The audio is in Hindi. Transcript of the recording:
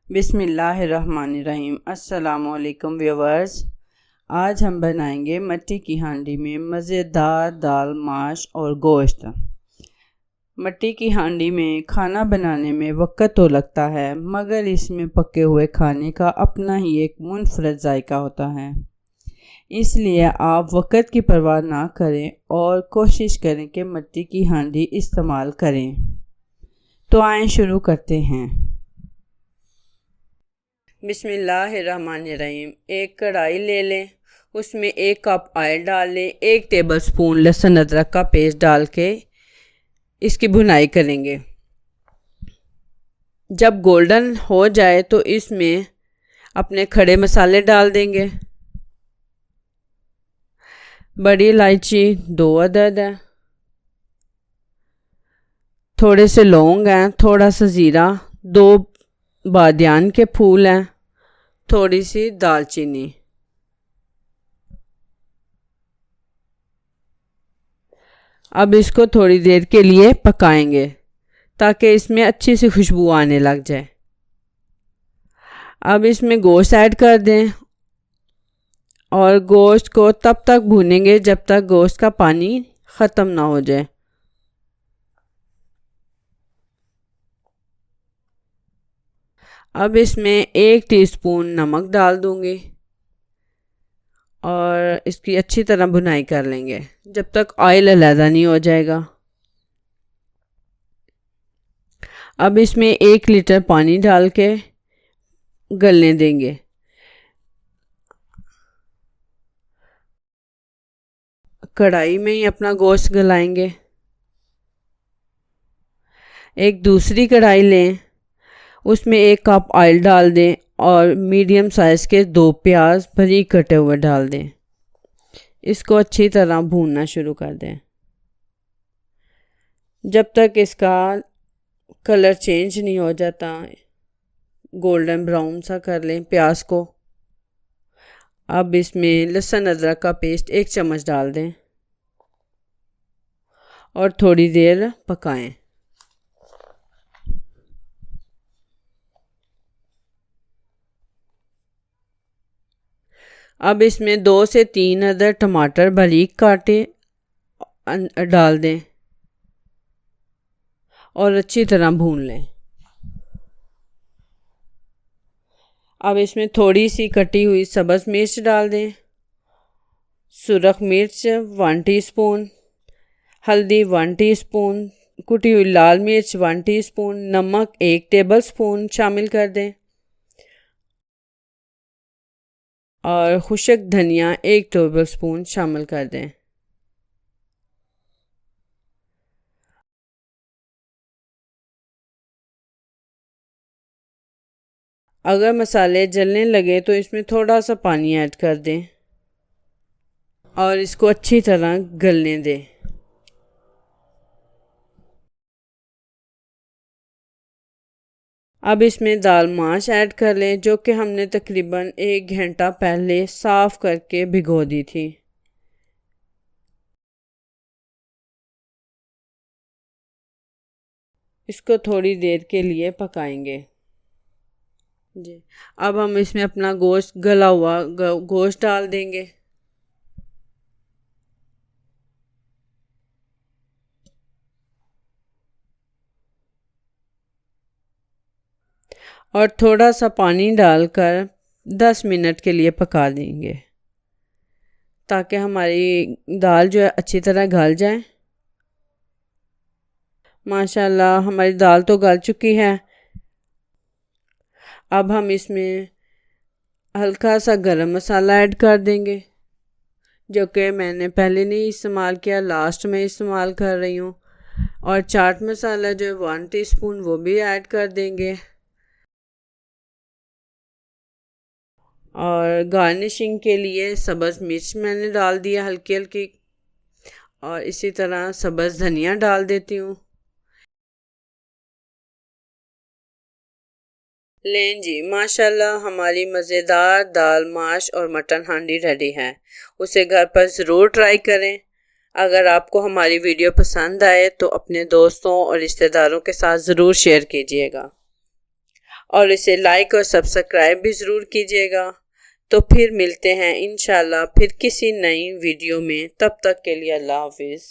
बिस्मिल्लाहिर्रहमानिर्रहीम। अस्सलामुअलैकुम व्यूवर्स। आज हम बनाएंगे मट्टी की हांडी में मज़ेदार दाल माश और गोश्त। मट्टी की हांडी में खाना बनाने में वक्त तो लगता है, मगर इसमें पके हुए खाने का अपना ही एक मुनफरद जायका होता है। इसलिए आप वक्त की परवाह ना करें और कोशिश करें कि मट्टी की हांडी इस्तेमाल करें। तो आएँ शुरू करते हैं। बिस्मिल्लाहिर्रहमानिर्रहीम। एक कढ़ाई ले लें, उसमें 1 कप ऑयल डाल लें। 1 टेबलस्पून लहसुन अदरक का पेस्ट डाल के इसकी भुनाई करेंगे। जब गोल्डन हो जाए तो इसमें अपने खड़े मसाले डाल देंगे। बड़ी इलायची 2 अदद है, थोड़े से लौंग हैं, थोड़ा सा ज़ीरा, 2 बादियान के फूल हैं, थोड़ी सी दालचीनी। अब इसको थोड़ी देर के लिए पकाएंगे ताकि इसमें अच्छी सी खुशबू आने लग जाए। अब इसमें गोश्त ऐड कर दें और गोश्त को तब तक भूनेंगे जब तक गोश्त का पानी ख़त्म ना हो जाए। अब इसमें 1 टीस्पून नमक डाल दूंगी और इसकी अच्छी तरह भुनाई कर लेंगे जब तक ऑयल अलहदा नहीं हो जाएगा। अब इसमें 1 लीटर पानी डाल के गलने देंगे। कढ़ाई में ही अपना गोश्त गलाएंगे। एक दूसरी कढ़ाई लें, उसमें 1 कप ऑयल डाल दें और मीडियम साइज़ के 2 प्याज बारीक कटे हुए डाल दें। इसको अच्छी तरह भूनना शुरू कर दें जब तक इसका कलर चेंज नहीं हो जाता। गोल्डन ब्राउन सा कर लें प्याज को। अब इसमें लहसुन अदरक का पेस्ट 1 चम्मच डाल दें और थोड़ी देर पकाएं। अब इसमें 2 से 3 अदद टमाटर बारीक काटे डाल दें और अच्छी तरह भून लें। अब इसमें थोड़ी सी कटी हुई सब्ज़ मिर्च डाल दें, सुरख मिर्च 1 टीस्पून, हल्दी 1 टीस्पून, कुटी हुई लाल मिर्च 1 टीस्पून, नमक 1 टेबलस्पून शामिल कर दें और खुश्क धनिया 1 टेबलस्पून शामिल कर दें। अगर मसाले जलने लगे तो इसमें थोड़ा सा पानी ऐड कर दें और इसको अच्छी तरह गलने दें। अब इसमें दाल माश ऐड कर लें जो कि हमने तकरीबन 1 घंटा पहले साफ़ करके भिगो दी थी। इसको थोड़ी देर के लिए पकाएंगे जी। अब हम इसमें अपना गोश्त गला हुआ गोश्त डाल देंगे और थोड़ा सा पानी डालकर 10 मिनट के लिए पका देंगे ताकि हमारी दाल जो है अच्छी तरह गल जाए। माशाल्लाह हमारी दाल तो गल चुकी है। अब हम इसमें हल्का सा गरम मसाला ऐड कर देंगे जो कि मैंने पहले नहीं इस्तेमाल किया, लास्ट में इस्तेमाल कर रही हूँ। और चाट मसाला जो है 1 टीस्पून वो भी ऐड कर देंगे और गार्निशिंग के लिए सब्ज़ मिर्च मैंने डाल दिया हल्की हल्की और इसी तरह सब्ज़ धनिया डाल देती हूँ। लें जी, माशाल्लाह हमारी मज़ेदार दाल माश और मटन हांडी रेडी है। उसे घर पर ज़रूर ट्राई करें। अगर आपको हमारी वीडियो पसंद आए तो अपने दोस्तों और रिश्तेदारों के साथ ज़रूर शेयर कीजिएगा। और इसे लाइक और सब्सक्राइब भी ज़रूर कीजिएगा। तो फिर मिलते हैं इंशाल्लाह फिर किसी नई वीडियो में, तब तक के लिए अल्लाह हाफिज़।